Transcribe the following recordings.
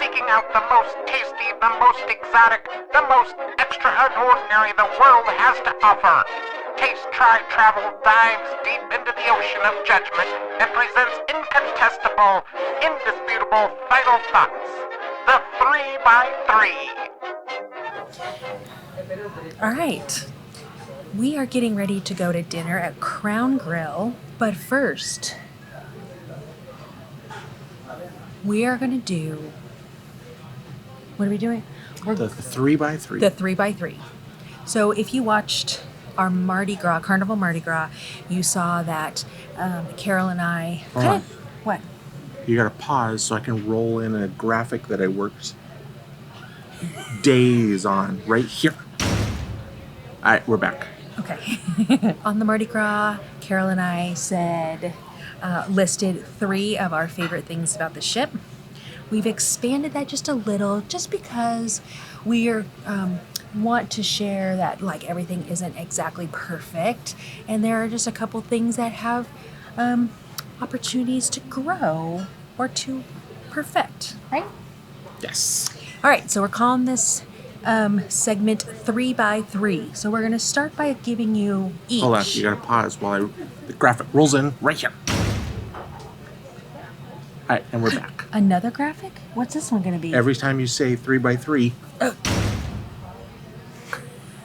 seeking out the most tasty, the most exotic, the most extraordinary the world has to offer. Taste, Try, Travel dives deep into the ocean of judgment and presents incontestable, indisputable final thoughts. The 3x3. All right. We are getting ready to go to dinner at Crown Grill, but first, we are going to do... What are we doing? The 3x3. The 3x3. So if you watched our Carnival Mardi Gras, you saw that Carol and I... What? You got to pause so I can roll in a graphic that I worked days on right here. All right, we're back. Okay. On the Mardi Gras, Carol and I listed 3 of our favorite things about the ship. We've expanded that just a little, just because we want to share that everything isn't exactly perfect, and there are just a couple things that have opportunities to grow or to perfect, right? Yes. All right, so we're calling this segment 3x3. So we're going to start by giving you each. Hold on, you got to pause while the graphic rolls in right here. All right, and we're back. Another graphic? What's this one going to be? Every time you say 3x3,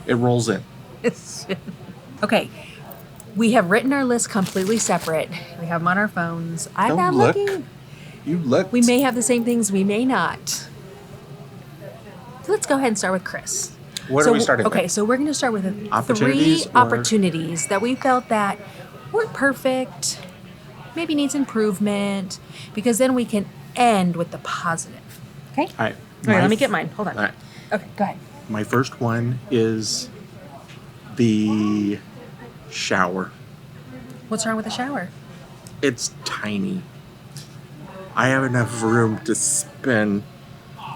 it rolls in. Okay. We have written our list completely separate. We have them on our phones. I'm not look. looking. You looked. We may have the same things. We may not. So let's go ahead and start with Chris. What are we starting with? Okay, so we're going to start with Opportunities 3 opportunities that we felt that weren't perfect, maybe needs improvement, because then we can end with the positive. Okay? All right. All right, let me get mine. Hold on. All right. Okay, go ahead. My first one is the shower. What's wrong with the shower? It's tiny. I have enough room to spin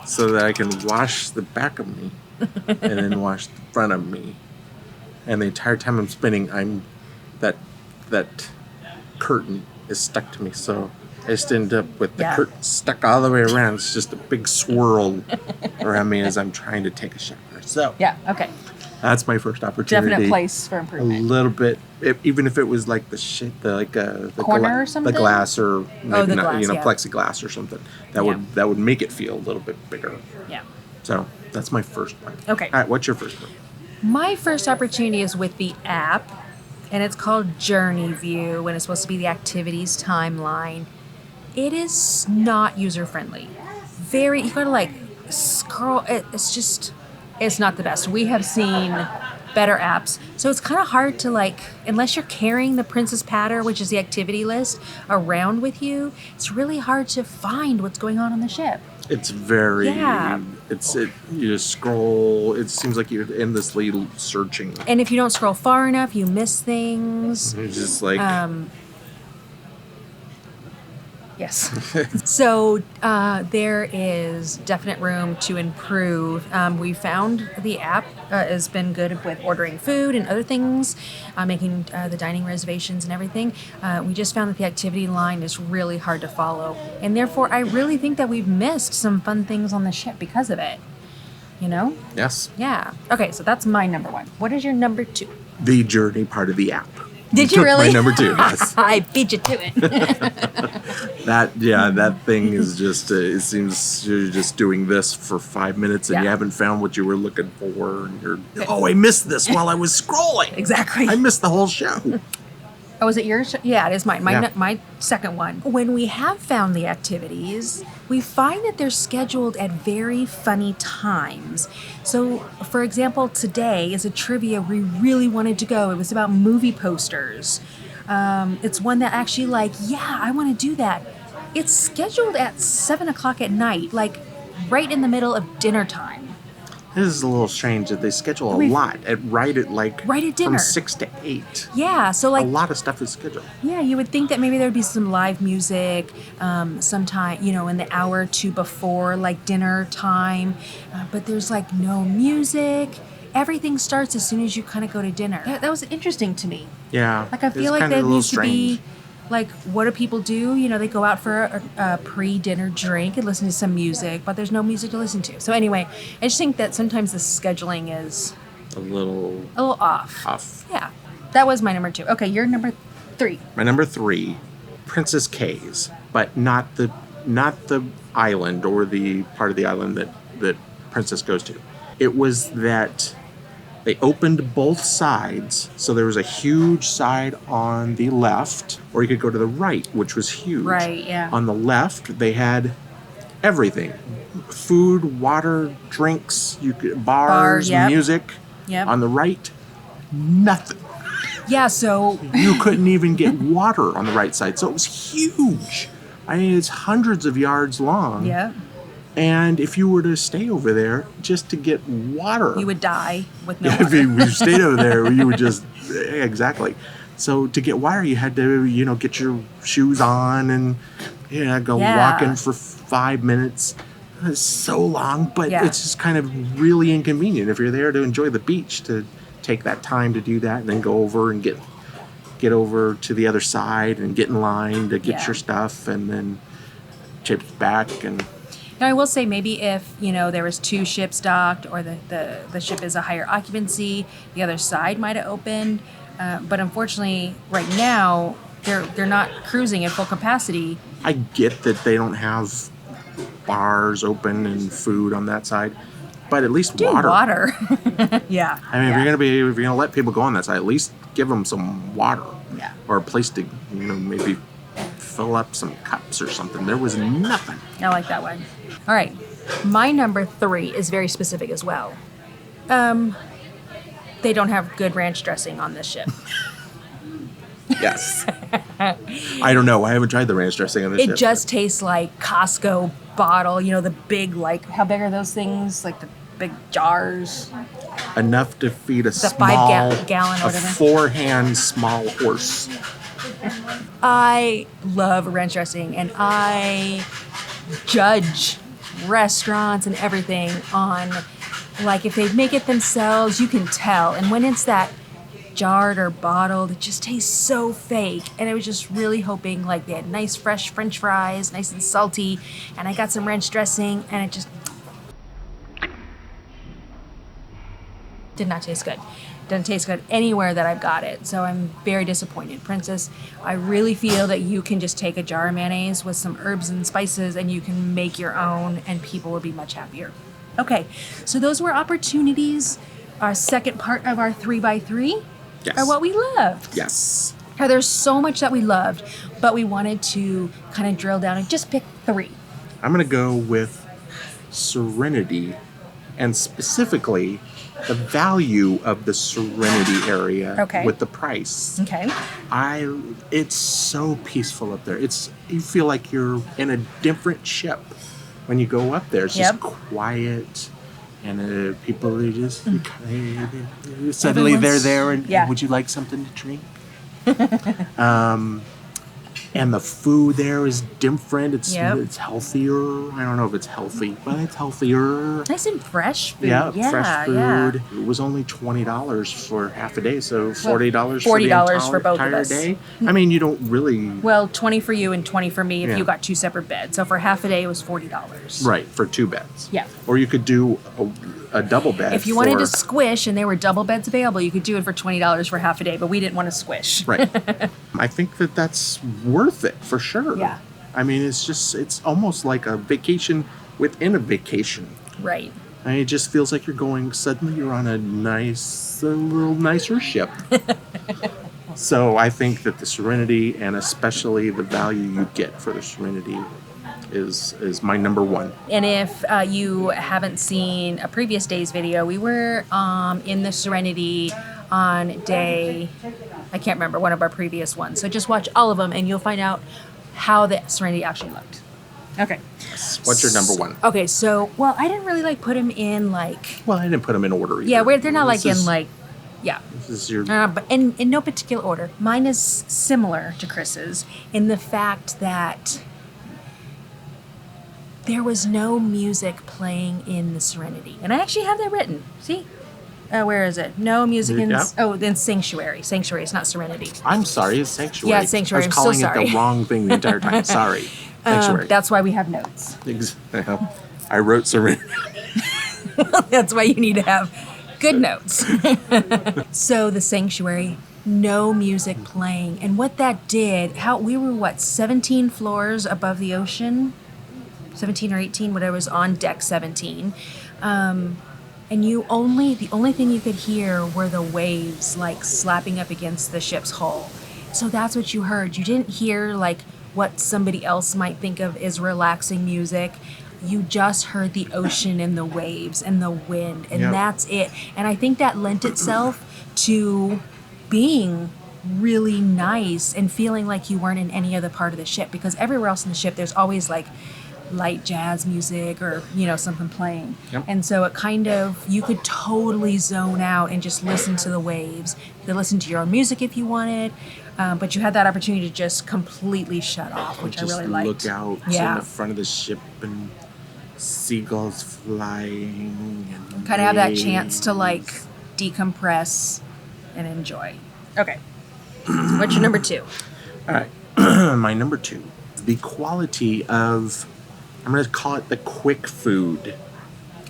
so that I can wash the back of me and then wash the front of me. And the entire time I'm spinning, that curtain is stuck to me. So I just end up with the curtain stuck all the way around. It's just a big swirl around me as I'm trying to take a shower. So yeah, okay. That's my first opportunity. Definite place for improvement. A little bit, even if it was like the corner or something, the glass, or maybe the glass, plexiglass or something. That would make it feel a little bit bigger. Yeah. So that's my first one. Okay. All right, what's your first one? My first opportunity is with the app, and it's called Journey View, and it's supposed to be the activities timeline. It is not user friendly. You gotta scroll. It's not the best. We have seen better apps. So it's kind of hard to unless you're carrying the Princess Patter, which is the activity list, around with you, it's really hard to find what's going on the ship. It's very, you just scroll, it seems like you're endlessly searching. And if you don't scroll far enough, you miss things. It's just yes. So there is definite room to improve. We found the app has been good with ordering food and other things, making the dining reservations and everything. We just found that the activity line is really hard to follow. And therefore, I really think that we've missed some fun things on the ship because of it. You know? Yes. Yeah. Okay, so that's my number 1. What is your number 2? The journey part of the app. Did you really? My number 2, yes. I beat you to it. That thing is just, it seems you're just doing this for 5 minutes and you haven't found what you were looking for. And I missed this while I was scrolling. Exactly. I missed the whole show. Oh, is it yours? Yeah, it is mine. My second one. When we have found the activities, we find that they're scheduled at very funny times. So, for example, today is a trivia we really wanted to go. It was about movie posters. It's one that actually I want to do that. It's scheduled at 7 o'clock at night, right in the middle of dinner time. This is a little strange that they schedule a lot right at dinner from 6 to 8. Yeah, so a lot of stuff is scheduled. Yeah, you would think that maybe there would be some live music sometime, in the hour or two before dinner time, but there's no music. Everything starts as soon as you kind of go to dinner. That was interesting to me. Yeah. I feel like there needs to be Like, what do people do? You know, they go out for a pre-dinner drink and listen to some music, but there's no music to listen to. So anyway, I just think that sometimes the scheduling is A little a little off. off. Yeah. That was my number 2. Okay, your number 3. My number 3, Princess K's, but not the island or the part of the island that Princess goes to. It was that they opened both sides, so there was a huge side on the left, or you could go to the right, which was huge. Right, yeah. On the left, they had everything: food, water, drinks, bars, yep. music. Yep. On the right, nothing. Yeah, so You couldn't even get water on the right side, so it was huge. I mean, it's hundreds of yards long. yeah, And if you were to stay over there just to get water, you would die with no if water. you stayed over there, you would just exactly. So to get water, you had to get your shoes on and go Yeah. walking for 5 minutes. It's so long, but Yeah. it's just kind of really inconvenient if you're there to enjoy the beach to take that time to do that and then go over and get over to the other side and get in line to get Yeah. your stuff and then chip back and. Now, I will say maybe if, there was 2 ships docked or the ship is a higher occupancy, the other side might have opened. But unfortunately, right now, they're not cruising at full capacity. I get that they don't have bars open and food on that side, but at least Do water. Yeah. I mean, yeah. if you're gonna let people go on that side, at least give them some water. Yeah. Or a place to maybe fill up some cups or something. There was nothing. I like that one. All right. My number 3 is very specific as well. They don't have good ranch dressing on this ship. Yes. I don't know. I haven't tried the ranch dressing on this It ship. just tastes like Costco bottle, the big, how big are those things? Like the big jars. Enough to feed a The small, 5 gallon or a whatever. 4-hand small horse. I love ranch dressing, and I judge restaurants and everything on, if they make it themselves, you can tell. And when it's that jarred or bottled, it just tastes so fake. And I was just really hoping, they had nice fresh French fries, nice and salty, and I got some ranch dressing, and it just did not taste good. Doesn't taste good anywhere that I've got it. So I'm very disappointed. Princess, I really feel that you can just take a jar of mayonnaise with some herbs and spices and you can make your own and people will be much happier. Okay, so those were opportunities. Our second part of our 3x3 Yes. are what we loved. Yes. Now, there's so much that we loved, but we wanted to kind of drill down and just pick 3. I'm going to go with Serenity, and specifically the value of the Serenity area Okay. with the price. Okay. It's so peaceful up there. You feel like you're in a different ship when you go up there. It's just Yep. quiet, and people are just suddenly they're there. And Yeah. would you like something to drink? And the food there is different. Yep. It's healthier. I don't know if it's healthy, but it's healthier. Nice and fresh food. Yeah, Yeah, fresh food. yeah. It was only $20 for half a day, so $40 $40 for for the both of entire us. day. I mean, you don't really Well, 20 for you and 20 for me if Yeah. you got 2 separate beds. So for half a day, it was $40. right for 2 beds. Yeah. Or you could do a double bed. If you wanted for- to squish and there were double beds available, you could do it for $20 for half a day, but we didn't want to squish. Right. I think that's worth it for sure. Yeah. I mean, it's almost like a vacation within a vacation. Right. I mean, it just feels like suddenly you're on a little nicer ship. So I think that the Serenity, and especially the value you get for the Serenity, is my number 1. And if you haven't seen a previous day's video, we were in the Serenity on day, I can't remember, one of our previous ones. So just watch all of them and you'll find out how the Serenity actually looked. Okay. What's your number 1? Okay, so, I didn't really put them in Well, I didn't put them in order either. yeah, they're not This is- yeah. This is your... But in no particular order. Mine is similar to Chris's in the fact that there was no music playing in the Serenity. And I actually have that written. See? Where is it? No music in. Yep. Oh, then Sanctuary. Sanctuary. It's not Serenity. I'm sorry, it's Sanctuary. Yeah, it's Sanctuary. I I'm was so calling it sorry. the wrong thing the entire time. Sorry. Sanctuary. That's why we have notes. I wrote Serenity. That's why you need to have good notes. So the Sanctuary, no music playing. And what that did, we were 17 floors above the ocean? 17 or 18, whatever was on deck 17. And the only thing you could hear were the waves like slapping up against the ship's hull. So that's what you heard. You didn't hear like what somebody else might think of as relaxing music. You just heard the ocean and the waves and the wind, and Yep. that's it. And I think that lent itself to being really nice and feeling like you weren't in any other part of the ship, because everywhere else in the ship there's always like light jazz music or something playing. Yep. And so it kind of, you could totally zone out and just listen to the waves. You could listen to your own music if you wanted, but you had that opportunity to just completely shut off, which Just I really liked. look out in the front of the ship and seagulls flying. And Kind of have that waves. chance to like decompress and enjoy. Okay. What's your number 2? All right. My number 2. The quality of, I'm going to call it the quick food.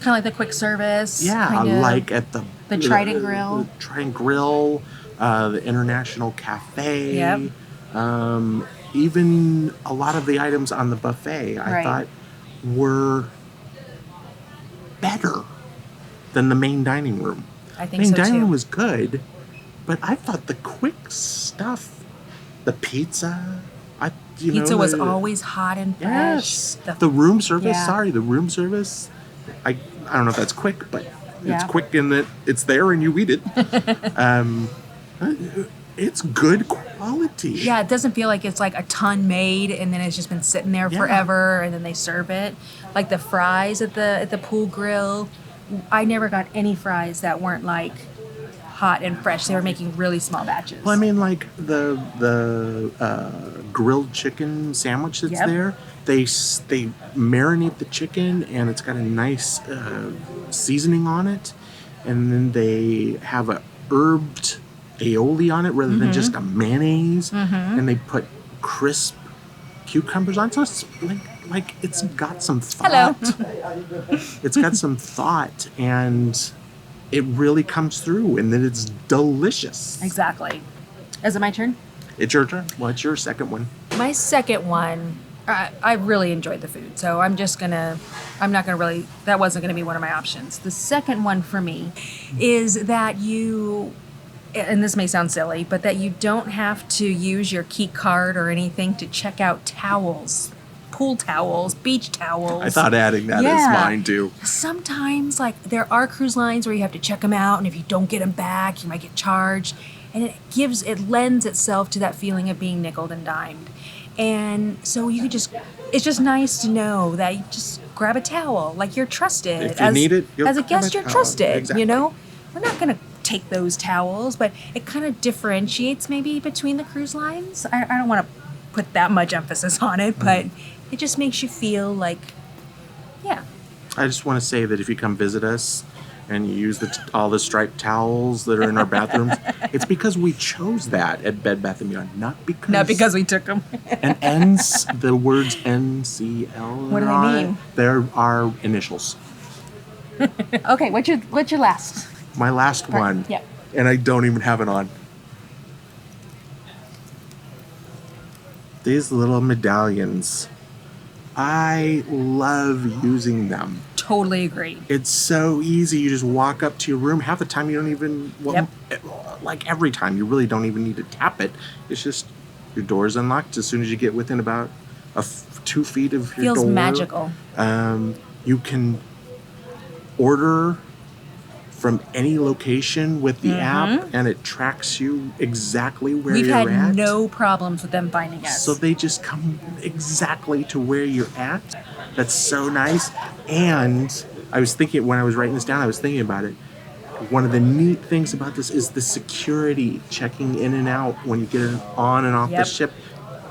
Kind of like the quick service. Yeah, kinda. like at the Trident Grill. The Trident Grill, the International Cafe. Yep. Even a lot of the items on the buffet I Right. thought were better than the main dining room. I think Main so dining too. room was good, but I thought the quick stuff, the pizza, Pizza was always hot and fresh. yes, the room service. Yeah. Sorry, the room service. I don't know if that's quick, but it's Yeah. quick in that it's there and you eat it. It's good quality. Yeah, it doesn't feel like it's like a ton made and then it's just been sitting there Yeah. forever and then they serve it. Like the fries at the pool grill, I never got any fries that weren't like hot and fresh. They were making really small batches. Well, I mean, like the grilled chicken sandwich that's Yep. there. They marinate the chicken and it's got a nice seasoning on it, and then they have a herbed aioli on it rather than just a mayonnaise, and they put crisp cucumbers on. So it's like it's got some thought. It's got some thought, and it really comes through, and then it's delicious. Exactly. Is it my turn? It's your turn. What's your second one? My second one, I really enjoyed the food, so that wasn't gonna be one of my options. The second one for me is that you, and this may sound silly, but that you don't have to use your key card or anything to check out towels, pool towels, beach towels. I thought adding that Yeah. as mine too. Sometimes, like, there are cruise lines where you have to check them out, and if you don't get them back, you might get charged. And it lends itself to that feeling of being nickeled and dimed. And so it's just nice to know that you just grab a towel, like you're trusted. If you need it, you'll as a grab guest, a you're towel. trusted. Exactly. We're not going to take those towels, but it kind of differentiates maybe between the cruise lines. I don't want to put that much emphasis on it, but it just makes you feel like, yeah. I just want to say that if you come visit us and you use all the striped towels that are in our bathrooms, it's because we chose that at Bed Bath & Beyond, not because we took them. and N's, the words NCL. What do they mean? They're our initials. Okay, what's your last? My last one. Yep. And I don't even have it on. These little medallions. I love using them. Totally agree. It's so easy. You just walk up to your room. Half the time you don't even, like every time, you really don't even need to tap it. It's just your door's unlocked as soon as you get within about 2 feet of your door. Feels magical. You can order from any location with the app, and it tracks you exactly where We've you're had at. no problems with them finding us. So they just come exactly to where you're at. That's so nice. And I was thinking, when I was writing this down, I was thinking about it. One of the neat things about this is the security checking in and out when you get on and off the Yep. ship.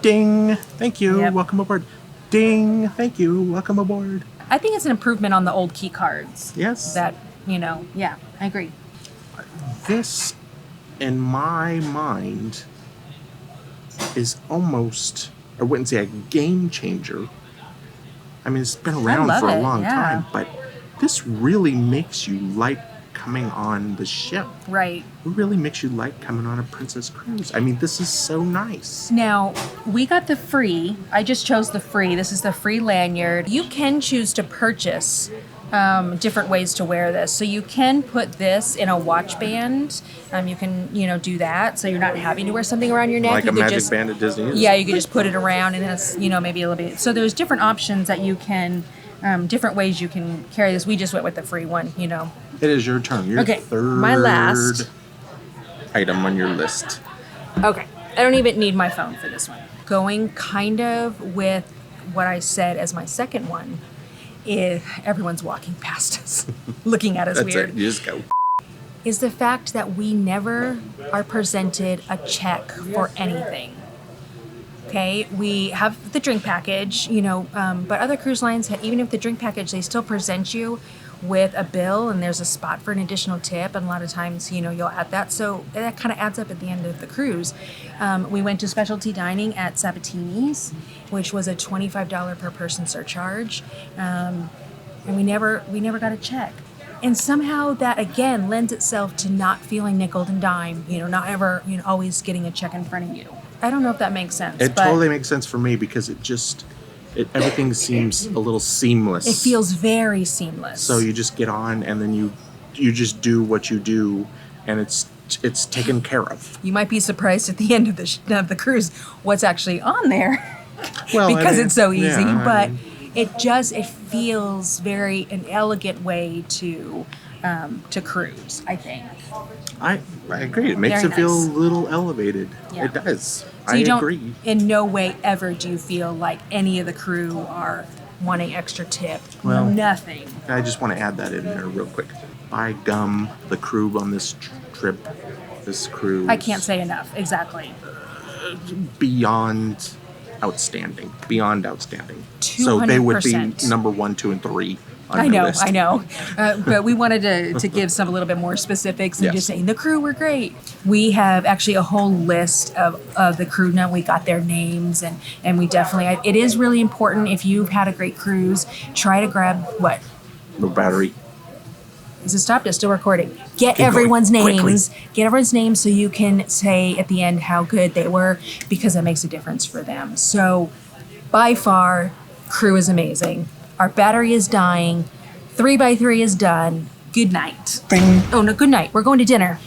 Ding, thank you, Yep. welcome aboard. Ding, thank you, welcome aboard. I think it's an improvement on the old key cards. Yes. That, yeah, I agree. this, in my mind, is almost, I wouldn't say a game changer. I mean, it's been around love for a it, long yeah. time, but this really makes you like coming on the ship. Right. It really makes you like coming on a Princess cruise. I mean, this is so nice. Now, we got the free. I just chose the free. This is the free lanyard. You can choose to purchase different ways to wear this. So you can put this in a watch band. You can, do that. So you're not having to wear something around your neck. Like you a could magic just, band at Disney is. Yeah, you could just put it around and then it's, maybe a little bit. So there's different options that you can, different ways you can carry this. We just went with the free one, It is your turn. Your Okay, third my last item on your list. Okay, I don't even need my phone for this one. Going kind of with what I said as my second one is everyone's walking past us, looking at us That's weird. it. You just go. Is the fact that we never are presented a check for anything. Okay, we have the drink package, but other cruise lines, even if the drink package, they still present you with a bill and there's a spot for an additional tip, and a lot of times you'll add that, so that kind of adds up at the end of the cruise. We went to specialty dining at Sabatini's, which was a $25 per person surcharge, and we never got a check, and somehow that again lends itself to not feeling nickeled and dimed, not ever always getting a check in front of you. I don't know if that makes sense. It but totally makes sense for me because everything seems a little seamless. it feels very seamless. So you just get on and then you just do what you do, and it's taken care of. You might be surprised at the end of the cruise what's actually on there, Well, because it's so easy. yeah, but it feels very an elegant way to cruise, I think. I agree. It makes Very it feel nice. a little elevated. Yeah. It does. So I you don't, agree. in no way ever do you feel like any of the crew are wanting extra tip. Well, nothing. I just want to add that in there real quick. By gum, the crew on this trip, this cruise. I can't say enough. Exactly. Beyond outstanding. So they would be 200%. number 1, 2, and 3 on I your know, list. I know. But we wanted to give some a little bit more specifics and Yes. just saying the crew were great. We have actually a whole list of the crew now. We got their names and we definitely, it is really important if you've had a great cruise, try to grab what? The battery. Is it stopped? It's still recording. Get Keep everyone's going, names. Get everyone's names so you can say at the end how good they were, because that makes a difference for them. So by far, crew is amazing. Our battery is dying. 3x3 is done. Good night. Bing. Oh, no, good night. We're going to dinner.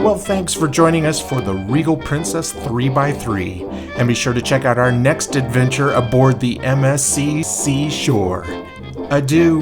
Well, thanks for joining us for the Regal Princess 3x3. And be sure to check out our next adventure aboard the MSC Seashore. Adieu.